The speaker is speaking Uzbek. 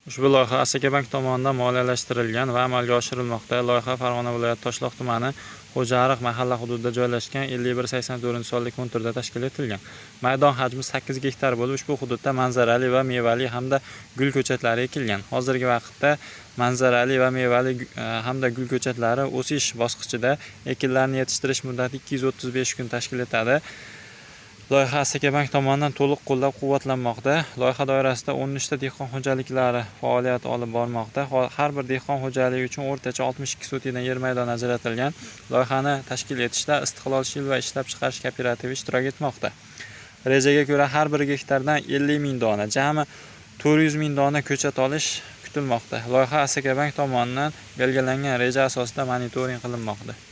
Ushbu loyiha Asakabank tomonidan moliyalashtirilgan va amalga oshirilmoqda. Loyiha Farg'ona viloyati Toshloq tumani Xo'jaariq mahalla hududida joylashgan 5184-sonli konturda tashkil etilgan. Maydon hajmi 8 gektar bo'lib, ushbu hududda manzarali va mevali hamda gul ko'chatlari ekilgan. Hozirgi vaqtda manzarali va mevali hamda gul ko'chatlari o'sish bosqichida, ekinlarni yetishtirish muddati 235 kun tashkil etadi. Loyiha Asakabank tomonidan to'liq qo'llab-quvvatlanmoqda. Loyiha doirasida 13 ta dehqon xo'jaliklari faoliyat olib bormoqda. Har bir dehqon xo'jaligi uchun o'rtacha 62 sotidan yer maydoni ajratilgan. Loyihani tashkil etishda Istiqlol Shilva ishlab chiqarish kooperativi ishtirok etmoqda. Rejaga ko'ra har bir gektardan 50 ming dona, jami 400 ming dona ko'chat olish kutilmoqda. Loyiha Asakabank tomonidan belgilangan reja asosida monitoring qilinmoqda.